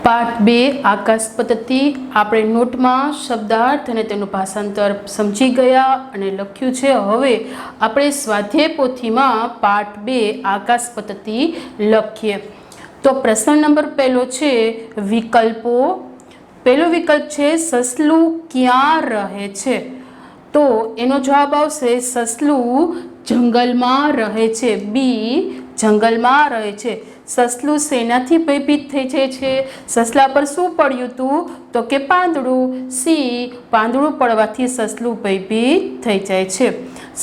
પાઠ 2 આકાશ પદ્ધતિ આપણે નોટમાં શબ્દાર્થ અને તેનું ભાષાંતર સમજી ગયા અને લખ્યું છે। હવે આપણે સ્વાધ્યાય પોથીમાં પાઠ 2 આકાશ પદ્ધતિ લખીએ। તો પ્રશ્ન નંબર પહેલો છે વિકલ્પો। પહેલો વિકલ્પ છે સસલું ક્યાં રહે છે? તો એનો જવાબ આવશે સસલું જંગલમાં રહે છે। બી જંગલમાં રહે છે। સસલું શેનાથી ભયભીત થઈ જાય છે? સસલા પર શું પડ્યું હતું? તો કે પાંદડું। સી પાંદડું પડવાથી સસલું ભયભીત થઈ જાય છે।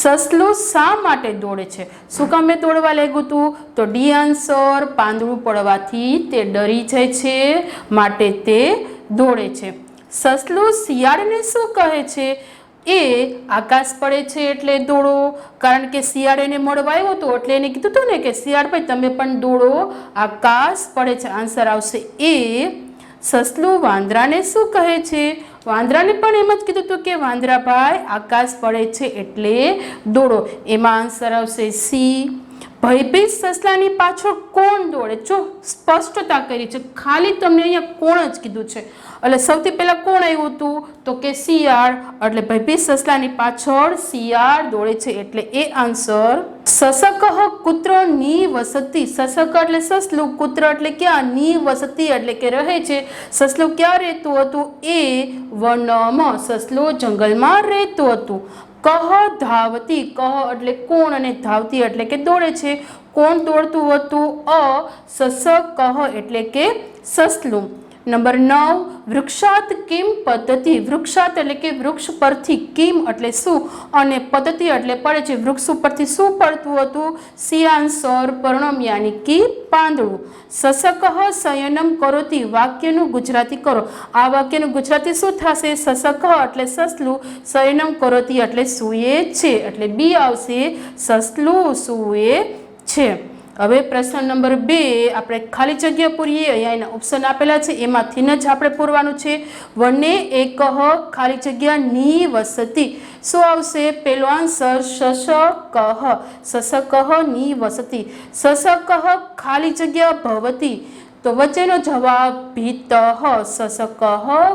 સસલું શા માટે દોડે છે? શું કામે દોડવા લાગ્યું હતું? તો ડી આન્સર પાંદડું પડવાથી તે ડરી જાય છે માટે તે દોડે છે। સસલું શિયાળને શું કહે છે? એ આકાશ પડે છે એટલે દોડો, કારણ કે શિયાળ એને મળવા આવ્યો હતો એટલે એને કીધું હતું ને કે શિયાળ ભાઈ તમે પણ દોડો, આકાશ પડે છે। આન્સર આવશે એ। સસલું વાંદરાને શું કહે છે? વાંદરાને પણ એમ જ કીધું હતું કે વાંદરા ભાઈ આકાશ પડે છે એટલે દોડો, એમાં આન્સર આવશે સી। ભયભીત સસલાની પાછળ કોણ દોડે? જો સ્પષ્ટતા કરી છે, ખાલી તમને અહીંયા કોણ જ કીધું છે એટલે સૌથી પહેલા કોણ આવ્યું હતું? તો કે શિયાળ, એટલે ભયભીત સસલાની પાછળ શિયાળ દોડે છે એટલે એ આન્સર। સસક કૂત્ર ની વસતી। સસક એટલે સસલું, કૂત્ર એટલે ક્યાં, ની વસતી એટલે કે રહે છે। સસલું ક્યાં રહેતું હતું? એ વનમાં, સસલું જંગલમાં રહેતું હતું। કહ ધાવતી, કહ એટલે કોણ અને ધાવતી એટલે કે દોડે છે। કોણ દોડતું હતું? અ સસક એટલે કે સસલું। નંબર 9 વૃક્ષાત કિમ પદ્ધતિ। વૃક્ષાત એટલે કે વૃક્ષ પરથી, કિમ એટલે શું અને પદ્ધતિ એટલે પડે છે, વૃક્ષ ઉપરથી શું પડતું હતું? સી આન્સર પર્ણમ યાની કે પાંદડું। સસક શયનમ કરોતિ, વાક્યનું ગુજરાતી કરો। આ વાક્યનું ગુજરાતી શું થશે? સસક એટલે સસલું, શયનમ કરોતિ એટલે સૂએ છે એટલે બી આવશે, સસલું સૂએ છે। હવે પ્રશ્ન નંબર 2 આપણે ખાલી જગ્યા પૂરીએ। અહીંયા એના ઓપ્શન આપેલા છે એમાંથી જ આપણે પૂરવાનું છે। વને એક ખાલી જગ્યા ની વસતી, શું આવશે? પહેલો આન્સર શશક, શશક ની વસતી। શશક ખાલી જગ્યા ભવતી, તો વચ્ચેનો જવાબ ભીત, શશક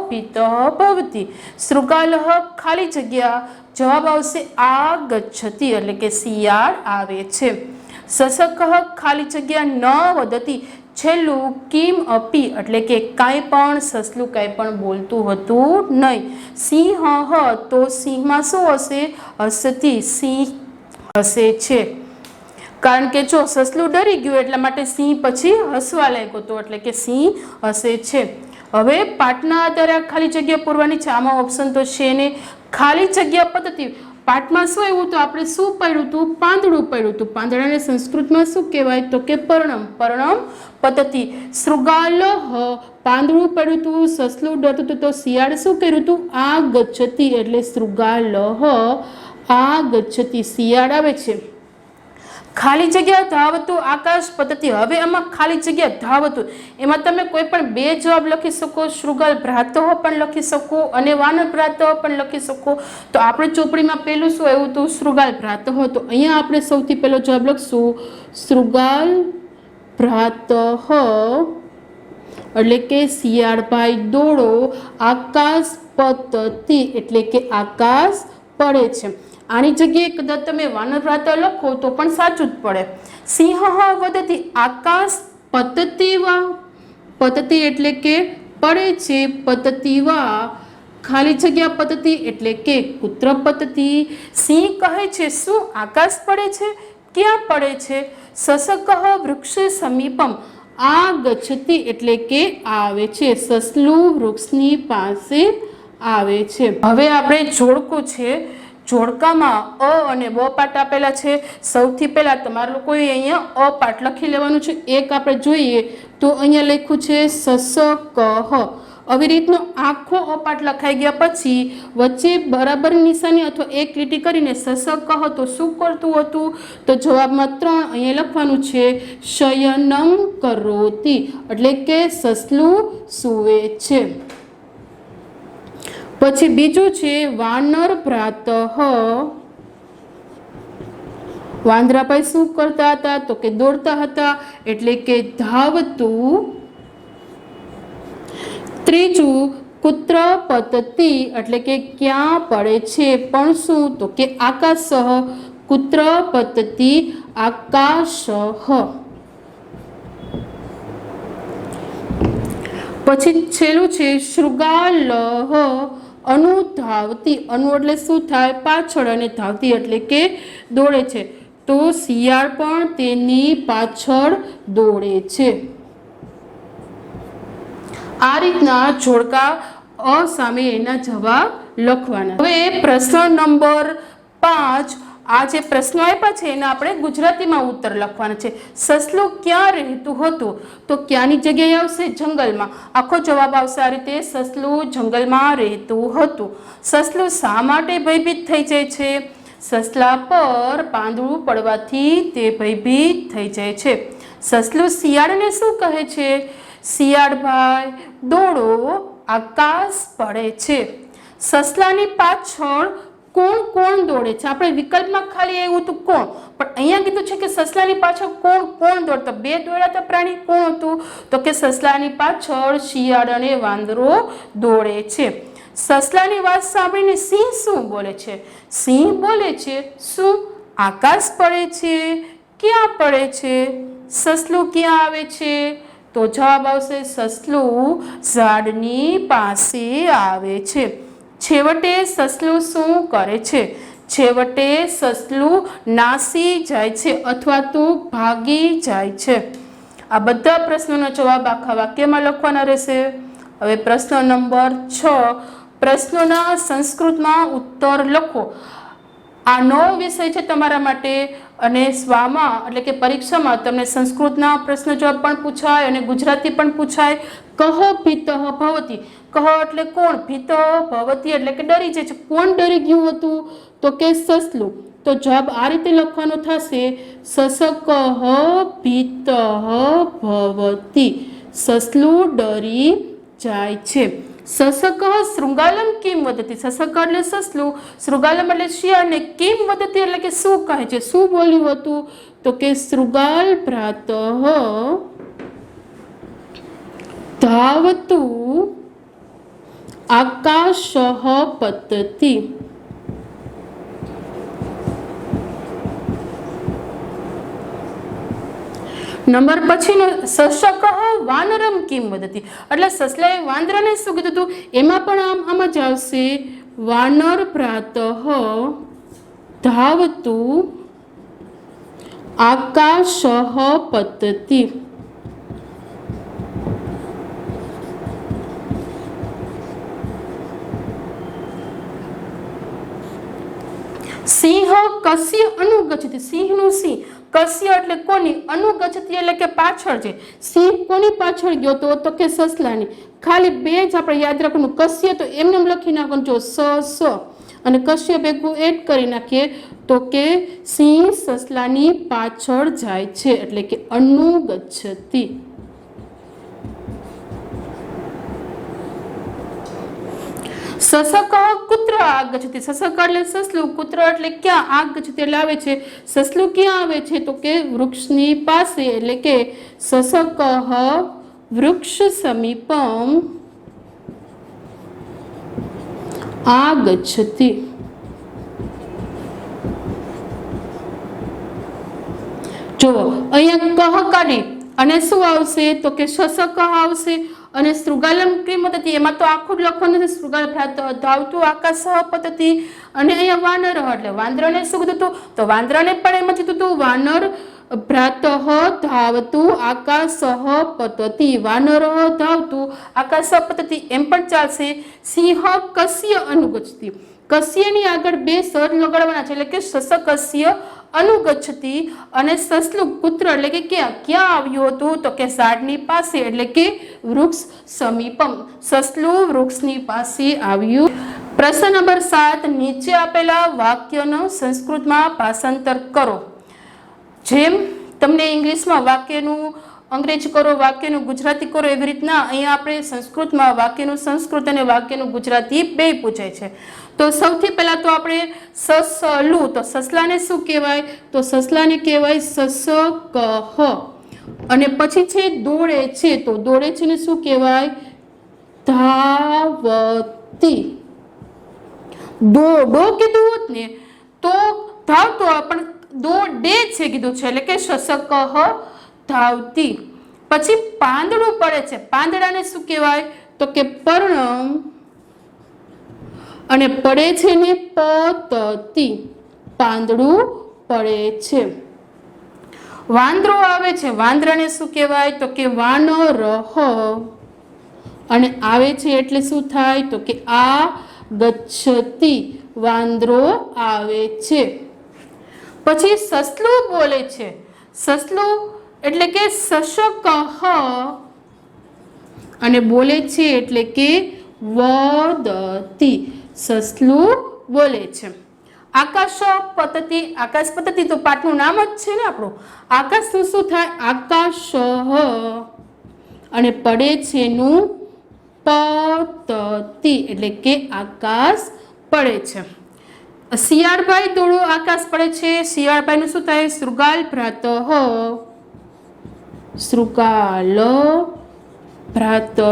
ભીત ભવતી। શૃગાલ ખાલી જગ્યા, જવાબ આવશે આગચ્છતિ એટલે કે શિયાળ આવે છે। સસક ખાલી જગ્યા ન વદતી, છેલ્લું કિમ અપી એટલે કે કાંઈ પણ, સસલું કાંઈ પણ બોલતું હતું નહીં। સિંહ તો સિંહમાં શું હશે? હસતી, સિંહ હસે છે, કારણ કે જો સસલું ડરી ગયું એટલા માટે સિંહ પછી હસવા લાગ્યો હતો એટલે કે સિંહ હસે છે। હવે પાઠના આધારે ખાલી જગ્યા પૂરવાની છે। આમાં ઓપ્શન તો છે ને, ખાલી જગ્યા પદ્ધતિ। પાઠમાં શું આવ્યું હતું? આપણે શું પડ્યું હતું? પાંદડું પડ્યું હતું। પાંદડાને સંસ્કૃતમાં શું કહેવાય? તો કે પર્ણમ, પર્ણમ પદ્ધતિ। શૃગાલ પાંદડું પડ્યું હતું, સસલું ડરતું હતું તો શિયાળ શું કર્યું હતું? આ ગચ્છતિ એટલે શૃગાલ આ ગચ્છતિ, શિયાળ આવે છે। ખાલી જગ્યા ધાવતું આકાશ પદ્ધતિ। હવે આમાં ખાલી જગ્યા ધાવતું, એમાં તમે કોઈ પણ બે જવાબ લખી શકો, શૃગાલ ભ્રાતઃ પણ લખી શકો અને વાનર ભ્રાતઃ પણ લખી શકો। તો આપણે ચોપડીમાં પહેલું શું આવ્યું હતું? શૃગાલ ભ્રાતઃ। તો અહીંયા આપણે સૌથી પહેલો જવાબ લખશું શૃગાલ ભ્રાતઃ એટલે કે શિયાળભાઈ દોડો, આકાશ પદ્ધતિ એટલે કે આકાશ પડે છે। આની જગ્યાએ કદાચ તમે વાનર ભ્રાતઃ લખો તો પણ સાચું જ પડે। સિંહ વદતી, આકાશ પતતિવા, પતતિ એટલે કે પડે છે, પતતિવા ખાલી જગ્યા પદ્ધતિ એટલે કે કૂત્ર પદ્ધતિ। સિંહ કહે છે શું આકાશ પડે છે? ક્યાં પડે છે? સસક વૃક્ષ સમીપમ, આ ગચ્છતિ એટલે કે આવે છે, સસલું વૃક્ષની પાસે આવે છે। હવે આપણે જોડકું છે। જોડકામાં અ અને બ પાઠ આપેલા છે। સૌથી પહેલા તમારા લોકોએ અહીંયા અ પાઠ લખી લેવાનું છે। એક આપણે જોઈએ તો અહીંયા લખ્યું છે સસક। આવી રીતનો આખો અ પાઠ લખાઈ ગયા પછી વચ્ચે બરાબર નિશાની અથવા એક લીટી કરીને સસક તો શું કરતું હતું? તો જવાબમાં 3 અહીંયા લખવાનું છે શયનમ કરોતિ એટલે કે સસલું સૂવે છે। પછી બીજું છે વાનર ભ્રાતઃ। વાંદરાભાઈ શું કરતા હતા? તો કે દોડતા હતા એટલે કે ધાવતું ત્રીજું કુત્ર પતતિ એટલે કે ક્યાં પડે છે, પણ શું, તો કે આકાશ, કુત્ર પતતિ આકાશ. પછી છેલ્લું છે શૃગાલઃ અનુધાવતી. અનુ એટલે શું થાય, પાછળ, અને ધાવતી એટલે કે દોડે છે. તો શિયાળ પણ તેની પાછળ દોડે છે. આ રીતના જોડકા અ સામે એના જવાબ લખવાના. હવે પ્રશ્ન નંબર 5, આ જે પ્રશ્નો આપ્યા છે એના આપણે ગુજરાતીમાં ઉત્તર લખવાના છે. સસલું ક્યાં રહેતું હતું, તો ક્યાંની જગ્યાએ આવશે, જંગલમાં. આખો જવાબ આવશે આ રીતે, સસલું જંગલમાં રહેતું હતું. સસલું શા માટે ભયભીત થઈ જાય છે, સસલા પર પાંદડું પડવાથી તે ભયભીત થઈ જાય છે. સસલું શિયાળને શું કહે છે, શિયાળ ભાઈ દોડો આકાશ પડે છે. સસલાની પાછળ કોણ કોણ દોડે છે, આપણે વિકલ્પમાં ખાલી એવું હતું કોણ, પણ અહીંયા કીધું છે કે સસલાની પાછળ કોણ કોણ દોડતા, બે દોડાતા પ્રાણી કોણ હતું, તો કે સસલાની પાછળ શિયાળ અને વાંદરો દોડે છે. સસલાની વાત સાંભળીને સિંહ શું બોલે છે, સિંહ બોલે છે શું, આકાશ પડે છે, ક્યાં પડે છે, સસલું ક્યાં આવે છે, તો જવાબ આવશે સસલું ઝાડની પાસે આવે છે. છેવટે સસલું શું કરે છે, છેવટે સસલું નાસી જાય છે અથવા તો ભાગી જાય છે. આ બધા પ્રશ્નોનો જવાબ આખા વાક્યમાં લખવાના રહેશે. હવે પ્રશ્ન નંબર 6, પ્રશ્નોના સંસ્કૃતમાં ઉત્તર લખો. આ નવો વિષય છે તમારા માટે, અને સ્વામાં એટલે કે પરીક્ષામાં તમને સંસ્કૃતના પ્રશ્ન જવાબ પણ પૂછાય અને ગુજરાતી પણ પૂછાય. કહ ભીતઃ ભવતી, કહ એટલે કોણ, ભીતઃ ભવતી એટલે કે ડરી જાય છે, કોણ ડરી ગયું હતું, તો કે સસલું. તો જવાબ આ રીતે લખવાનો થશે, સસકઃ ભીતઃ ભવતી, સસલું ડરી જાય છે. સસકઃ શૃગાલમ કિમ વદતિ, સસક એટલે સસલું, શૃગાલમ એટલે શિયાળને, કિમ વદતિ એટલે કે શું કહે છે, શું બોલ્યું હતું, તો કે શૃગાલ ભ્રાતઃ ધાવતુ આકાશઃ પતતિ. નંબર પછીનો સશકઃ વાનરમ કિમ વદતિ, એટલે સસલાએ વાંદરાને શું કીધું હતું, એમાં પણ આમ જ આવશે, વાનર ભ્રાતઃ ધાવતુ આકાશઃ પતતિ. સિંહ કસ્ય અનુગચ્છતિ, સિંહનું સિંહ, કસ્ય એટલે કોની, અનુગચ્છતિ એટલે કે પાછળ છે. સિંહ કોની પાછળ ગયો તો કે સસલાની. ખાલી બે જ આપણે યાદ રાખવાનું, કસ્ય તો એમને લખી નાખવાનું, જો સ અને કસ્ય ભેગું એડ કરી નાખીએ તો કે સિંહ સસલાની પાછળ જાય છે એટલે કે અનુગચ્છતિ. સસક કુત્ર આગચ્છતિ, સસક એટલે સસલું, કુત્ર એટલે ક્યાં, આગચ્છતિ એટલે આવે છે. સસલું ક્યાં આવે છે, તો કે વૃક્ષની પાસે, એટલે કે સસક વૃક્ષ સમીપમ આગચ્છતિ. જો અહીંયા કહ કાઢી અને શું આવશે, તો કે સસક આવશે. અને શૃગાલમ કિમ વદતિ, એમાં તો આખું જ લખવાનું છે, શૃગાલ ભ્રાતઃ ધાવતુ આકાશઃ પતતિ. અને અહીંયા વાનર એટલે વાંદરાને શું કીધું હતું, તો વાંદરાને પણ એમ જ કીધું હતું, વાનર ભ્રાતઃ ધાવતુ આકાશઃ પતતિ, વાનર ધાવતુ આકાશઃ પતતિ એમ પણ ચાલશે. સિંહ કસ્ય અનુગચ્છતિ, કસ્યની આગળ બે સર લગાડવાના છે એટલે કે સસકસ્ય અનુગચ્છતિ. અને સસલું કુત્ર એટલે કે ક્યાં આવ્યું હતું, તો કે ઝાડની પાસે એટલે કે વૃક્ષ સમીપમ, સસલું વૃક્ષની પાસે આવ્યું. પ્રશ્ન નંબર 7, નીચે આપેલા વાક્યનો સંસ્કૃતમાં ભાષાંતર કરો. જેમ તમને ઇંગ્લિશમાં વાક્યનું અંગ્રેજી કરો, વાક્યનું ગુજરાતી કરો, એવી રીતના અહીંયા આપણે સંસ્કૃતમાં વાક્યનું સંસ્કૃત અને વાક્યનું ગુજરાતી બે પૂછાય છે. તો સૌથી પહેલા તો આપણે સસલું, તો સસલાને શું કહેવાય, તો સસલાને કહેવાય સસકઃ. અને પછી છે દોડે છે, તો દોડે છે ને શું કહેવાય, ધાવતી. દોડો કીધું હોત ને તો ધાવતો, પણ દોડે છે કીધું છે એટલે કે શશક ધાવતી. પછી પાંદડું પડે છે, પાંદડાને શું કહેવાય તો કે પર્ણ, અને પડે છે ને પતતી, પાંદડું પડે છે. વાંદરો આવે છે, વાંદરાને શું કહેવાય તો કે વાનર, અને આવે છે એટલે શું થાય તો કે આ ગચ્છતી, વાંદરો આવે છે. પછી સસલું બોલે છે, સસલું એટલે કે શશક, અને બોલે છે એટલે કે વદતી, સસલું બોલે છે. આકાશ પતતી, આકાશ પતતી તો પાઠનું નામ જ છે ને આપણું. આકાશનું શું થાય આકાશ, અને પડે છે એનું પતતી એટલે કે આકાશ પડે છે. શિયાળભાઈ દોડો આકાશ પડે છે, શિયાળભાઈનું શું થાય શૃગાલ ભ્રાતઃ, શૃગાલ ભ્રાતઃ.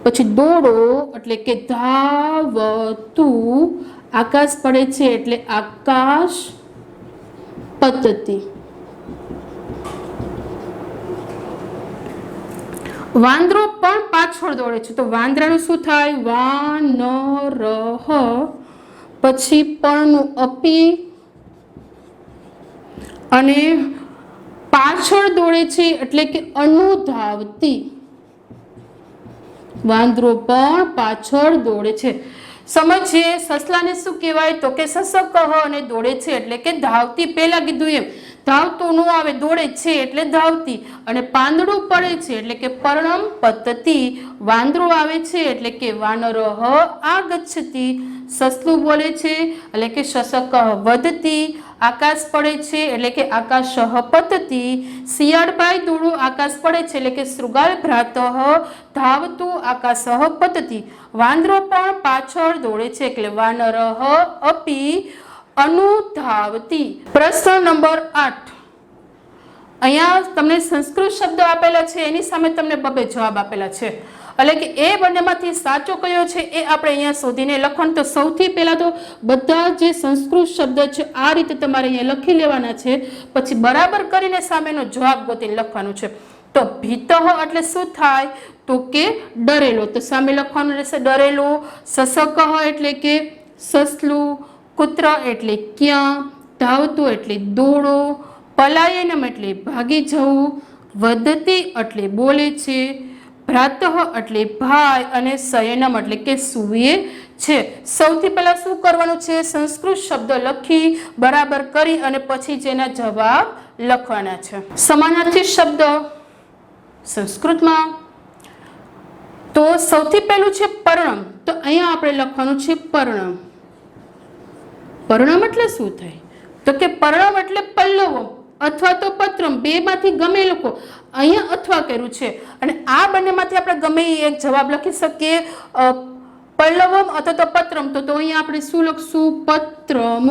પછી દોડો એટલે કે ધાવતું, આકાશ પડે છે એટલે આકાશ પતતી. વાંદરો પણ પાછળ દોડે છે તો વાંદરાનું શું થાય વાનર, પછી પણનું અપી, અને પાછળ દોડે છે એટલે કે અનુધાવતી, વાંદરો પણ પાછળ દોડે છે. સમજીએ સસલાને શું કહેવાય તો કે શશક અને દોડે છે એટલે કે ધાવતી. પહેલા કીધું એમ ધાવતું ન આવે, દોડે છે એટલે ધાવતી, અને પાંદડું પડે છે એટલે કે પર્ણમ પતતી, વાંદરો આવે છે એટલે કે વાનર આગચ્છતિ, સસલું બોલે છે એટલે કે શશક વધતી, આકાશ પડે છે એટલે કે આકાશ પતતી, શિયાળભાઈ દોડો આકાશ પડે છે એટલે કે શૃગાલ ભ્રાતઃ ધાવતું આકાશ પતતી, વાંદરો પણ પાછળ દોડે છે એટલે વાનર અપી અનુધાવતી. પ્રશ્ન નંબર 8. અહીંયા તમને સંસ્કૃત શબ્દ આપેલા છે, એની સામે તમને બબે જવાબ આપેલા છે, એટલે કે એ બંનેમાંથી સાચો કયો છે એ આપણે અહીંયા શોધીને લખવાનું. તો સૌથી પહેલા તો બધા જે સંસ્કૃત શબ્દ છે આ રીતે તમારે અહીંયા લખી લેવાના છે, પછી બરાબર કરીને સામેનો જવાબ ગોતીને લખવાનું છે. તો ભીતઃ એટલે શું થાય તો કે ડરેલો, તો સામે લખવાનું રહેશે ડરેલો. શશક એટલે કે સસલું, કુત્ર એટલે ક્યાં, ધાવતું એટલે દોડો, પલાયનમ એટલે ભાગી જવું, વધતી એટલે બોલે છે, ભ્રાતઃ એટલે ભાઈ, અને શયનમ એટલે કે સૂવે છે. સૌથી પહેલા શું કરવાનું છે સંસ્કૃત શબ્દ લખી બરાબર કરી અને પછી જેના જવાબ લખવાના છે. સમાનાર્થી શબ્દ સંસ્કૃતમાં તો સૌથી પહેલું છે પર્ણમ, તો અહીંયા આપણે લખવાનું છે પર્ણમ. પર્ણમ એટલે શું થાય તો કે પર્ણમ એટલે પલ્લવમ અથવા તો પત્રમ, બેમાંથી ગમે લોકો, અહીંયા અથવા કર્યું છે અને આ બંનેમાંથી આપણે ગમે એક જવાબ લખી શકીએ, પલ્લવમ અથવા તો પત્રમ. તો અહીંયા આપણે શું લખશું પત્રમ.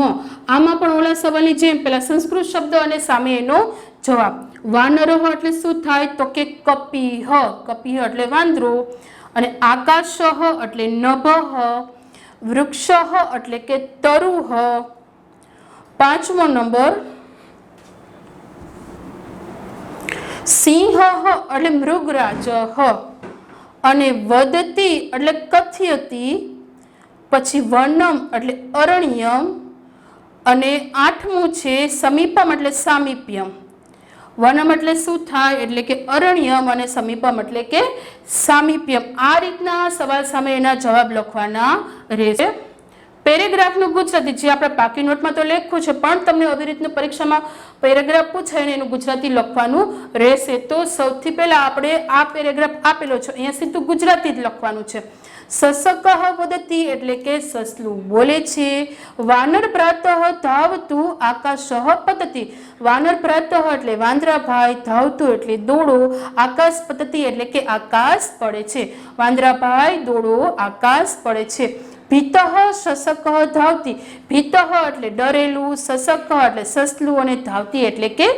આમાં પણ ઓલા સવાલની જેમ પેલા સંસ્કૃત શબ્દ અને સામે એનો જવાબ. વાનરહ એટલે શું થાય તો કે કપીહ, કપીહ એટલે વાંદરો, અને આકાશઃ એટલે નભઃ, વૃક્ષઃ એટલે કે તરુહ. 5મો નંબર સિંહ એટલે મૃગરાજ, અને વદતી એટલે કથ્યતી, પછી વનમ એટલે અરણ્યમ, અને 8મું છે સમીપમ એટલે સામીપ્યમ. વનમ એટલે શું થાય એટલે કે અરણ્યમ, અને સમીપમ એટલે કે સામીપ્યમ. આ રીતના સવાલ સામે એના જવાબ લખવાના રહેશે. પેરેગ્રાફનું ગુજરાતી જે આપણે પાકી નોટમાં તો લખ્યું છે, પણ તમને આવી રીતનું પરીક્ષામાં પેરેગ્રાફ પૂછાય ને એનું ગુજરાતી લખવાનું રહેશે. તો સૌથી પહેલા આપણે આ પેરેગ્રાફ આપેલો છે, અહીંયા સીધું ગુજરાતી જ લખવાનું છે. શશક વદતી એટલે કે સસલું બોલે છે, વાનર પ્રાતઃ ધાવતું આકાશ પતતી, વાનર પ્રાતઃ એટલે વાંદરાભાઈ, ધાવતું એટલે દોડો, આકાશ પતતી એટલે કે આકાશ પડે છે, વાંદરાભાઈ દોડો આકાશ પડે છે. ભીતઃ સસક ધાવતી, ભીતઃ એટલે ડરેલું, સસક એટલે સસલું અને ધાવતી એટલે કે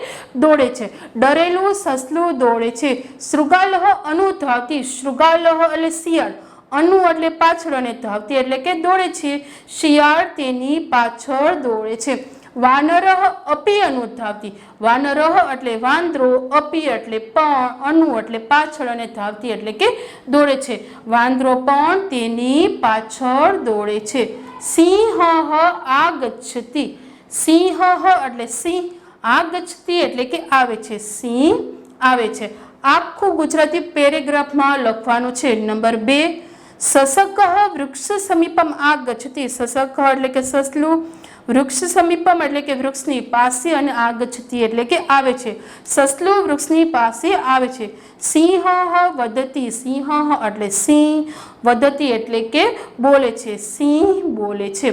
દોડે છે. ડરેલું સસલું દોડે છે. શૃગાલહ અનુધાવતી, શૃગાલહ એટલે શિયાળ, અનુ એટલે પાછળ અને ધાવતી એટલે કે દોડે છે. શિયાળ તેની પાછળ દોડે છે. વાનરહ અપી અનુધાવતી, વાનરહ એટલે વાંદરો, અપી એટલે પણ, અનુ એટલે પાછળ અને ધાવતી એટલે કે દોડે છે. વાંદરો પણ તેની પાછળ દોડે છે. સિંહ આગચ્છતિ, સિંહ એટલે સિંહ, આગચ્છતિ એટલે કે આવે છે, સિંહ આવે છે. આખું ગુજરાતી પેરેગ્રાફમાં લખવાનું છે. નંબર 2, સસક વૃક્ષ સમીપમ આગચ્છતિ, સસક એટલે કે સસલું, વૃક્ષ સમીપમ એટલે કે વૃક્ષની પાસે અને આગચ્છતિ એટલે કે આવે છે, સસલું વૃક્ષની પાસે આવે છે. સિંહ વદતી, સિંહ એટલે સિંહ, વદતી એટલે કે બોલે છે, સિંહ બોલે છે.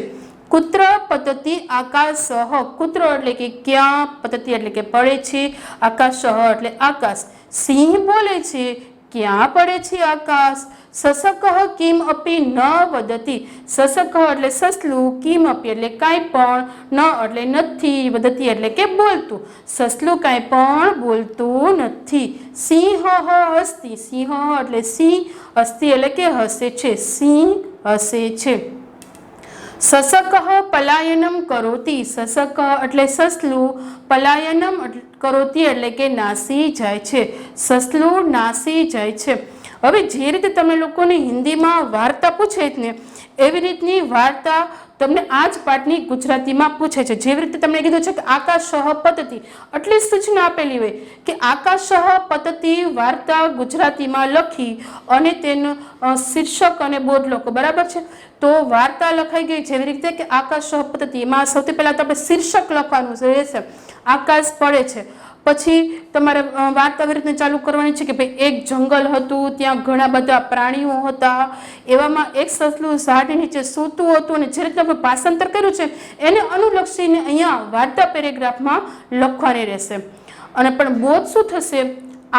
કુત્ર પતતી આકાશઃ, કુત્ર એટલે કે ક્યાં, પતતી એટલે કે પડે છે, આકાશઃ એટલે આકાશ. સિંહ બોલે છે, ક્યાં પડે છે આકાશ. સસક કિમ અપી ન વદતી, સસક એટલે સસલું, કિમ અપી એટલે કાંઈ પણ, ન એટલે નથી, વદતી એટલે કે બોલતું, સસલું કાંઈ પણ બોલતું નથી. સિંહ હસ્તી, સિંહ એટલે સિંહ, હસ્તી એટલે કે હસે છે, સિંહ હસે છે. સસક પલાયનમ કરોતી, સસક એટલે સસલું, પલાયનમ કરોતી એટલે કે નાસી જાય છે, સસલું નાસી જાય છે. હવે જે રીતે તમે લોકોને હિન્દીમાં વાર્તા પૂછે ને એવી રીતની વાર્તા તમને આ જ પાઠની ગુજરાતીમાં પૂછે છે. જેવી રીતે તમને કીધું છે કે આકાશઃ પતતી, આટલી સૂચના આપેલી હોય કે આકાશઃ પતતી વાર્તા ગુજરાતીમાં લખી અને તેનું શીર્ષક અને બોધ લખો, બરાબર છે. તો વાર્તા લખાઈ ગઈ જેવી રીતે કે આકાશઃ પતતી, એમાં સૌથી પહેલા તો આપણે શીર્ષક લખવાનું રહેશે, આકાશ પડે છે. પછી તમારે વાર્તા આવી રીતને ચાલુ કરવાની છે કે ભાઈ એક જંગલ હતું, ત્યાં ઘણા બધા પ્રાણીઓ હતા, એવામાં એક સસલું ઝાડ નીચે સૂતું હતું, અને જે રીતે આપણે ભાષાંતર કર્યું છે એને અનુલક્ષીને અહીંયા વાર્તા પેરેગ્રાફમાં લખવાની રહેશે. અને પણ બોધ શું થશે,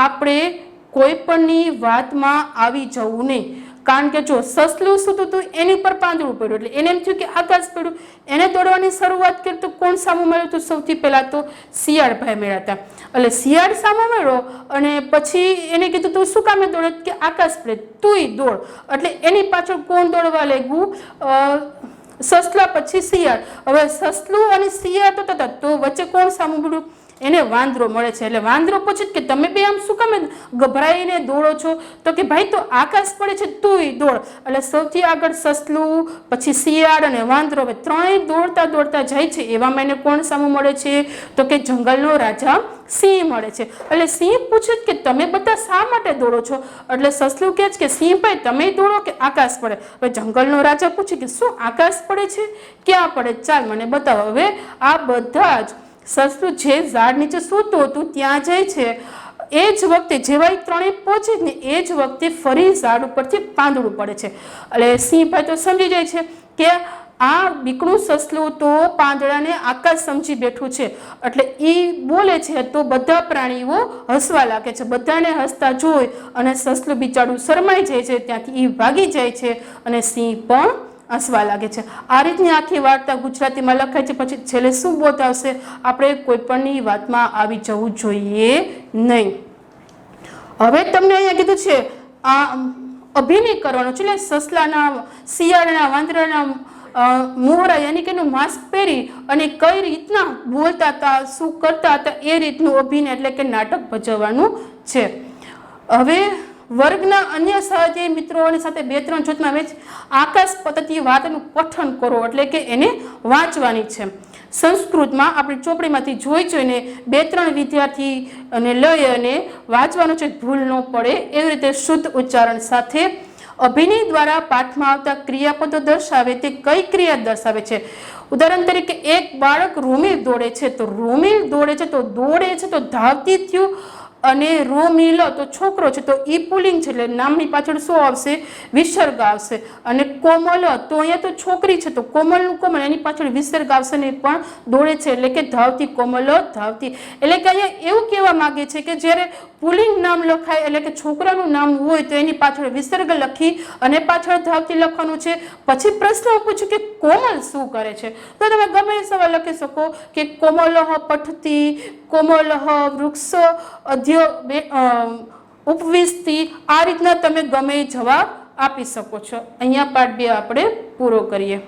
આપણે કોઈ પણની વાતમાં આવી જવું નહીં. કારણ કે જો સસલું સૂતું હતું એની પર પાંદડું પડ્યું એટલે એને એમ થયું કે આકાશ પડ્યું, એને દોડવાની શરૂઆત કરી તો કોણ સામું મળ્યું હતું, સૌથી પહેલા તો શિયાળ ભાઈ મળ્યા હતા. એટલે શિયાળ સામો મળ્યો અને પછી એને કીધું તું શું કામે દોડે, કે આકાશ પડે, તુંય દોડ. એટલે એની પાછળ કોણ દોડવા લાગ્યું, સસલા પછી શિયાળ. હવે સસલું અને શિયાળ તો હતા, તો વચ્ચે કોણ સામું મળ્યું, એને વાંદરો મળે છે. એટલે વાંદરો પૂછે કે તમે બે આમ શું કામે ગભરાઈને દોડો છો, તો કે ભાઈ તો આકાશ પડે છે, તુંય દોડ. એટલે સૌથી આગળ સસલું, પછી શિયાળ અને વાંદરો, હવે ત્રણેય દોડતા દોડતા જાય છે. એવામાં એને કોણ સામું મળે છે, તો કે જંગલનો રાજા સિંહ મળે છે. એટલે સિંહ પૂછે કે તમે બધા શા માટે દોડો છો, એટલે સસલું કહે છે કે સિંહ ભાઈ તમે દોડો કે આકાશ પડે. હવે જંગલનો રાજા પૂછે કે શું આકાશ પડે છે, ક્યાં પડે, ચાલ મને બતાવો. હવે આ બધા જ સસલું જે ઝાડ નીચે સૂતું હતું ત્યાં જાય છે. એ જ વખતે જેવા ત્રણેય પહોંચે ને એ જ વખતે ફરી ઝાડ ઉપરથી પાંદડું પડે છે. એટલે સિંહભાઈ તો સમજી જાય છે કે આ બીકણું સસલું તો પાંદડાને આકાશ સમજી બેઠું છે. એટલે એ બોલે છે તો બધા પ્રાણીઓ હસવા લાગે છે. બધાને હસતા જોઈ અને સસલું બિચારું શરમાઈ જાય છે, ત્યાંથી એ ભાગી જાય છે અને સિંહ પણ હસવા લાગે છે. આ રીતની આખી વાર્તા ગુજરાતીમાં લખાય છે. પછી છેલ્લે શું બોધ આવશે, આપણે કોઈ પણની વાતમાં આવી જવું જોઈએ નહીં. હવે તમને અહીંયા કીધું છે આ અભિનય કરવાનો છે, એટલે સસલાના, શિયાળના, વાંદરાના મોહરા યાની કે એનું માસ્ક પહેરી અને કઈ રીતના બોલતા હતા, શું કરતા હતા, એ રીતનું અભિનય એટલે કે નાટક ભજવવાનું છે. હવે વર્ગના અન્ય સહજે મિત્રોની સાથે 2-3 જૂથમાં વેચ આકાશ પતતી વાતનું પઠન કરો, એટલે કે એને વાંચવાની છે. સંસ્કૃતમાં આપણી ચોપડીમાંથી જોઈને 2-3 વિદ્યાર્થી અને લઈ અને વાંચવાનું છે, ભૂલ ન પડે એવી રીતે શુદ્ધ ઉચ્ચારણ સાથે. અભિનય દ્વારા પાઠમાં આવતા ક્રિયાપદો દર્શાવે તે કઈ ક્રિયા દર્શાવે છે. ઉદાહરણ તરીકે એક બાળક રૂમિલ દોડે છે, તો રૂમિલ દોડે છે તો દોડે છે તો ધાવતી થયું, અને રોમિલ તો છોકરો છે, તો ઈ પુલ્લિંગ છે એટલે નામની પાછળ શું આવશે? વિસર્ગ આવશે. અને કોમલ તો અહીંયા તો છોકરી છે, તો કોમલનું કોમલ એની પાછળ વિસર્ગ આવશે ને પણ દોડે છે એટલે કે ધાવતી, કોમલ ધાવતી. એટલે કે અહીંયા એવું કહેવા માંગે છે કે જ્યારે પુલ્લિંગ નામ લખાય એટલે કે છોકરાનું નામ હોય તો એની પાછળ વિસર્ગ લખી અને પાછળ ધાવતી લખવાનું છે. પછી પ્રશ્ન પૂછ્યું કે કોમલ શું કરે છે, તો તમે ગમે એ સવાલ લખી શકો કે કોમલઃ પઠતી, કોમલઃ વૃક્ષ ઉપવિશતી. આ રીતના તમે ગમે એ જવાબ આપી શકો છો. અહીંયા પાઠ 2 આપણે પૂરો કરીએ.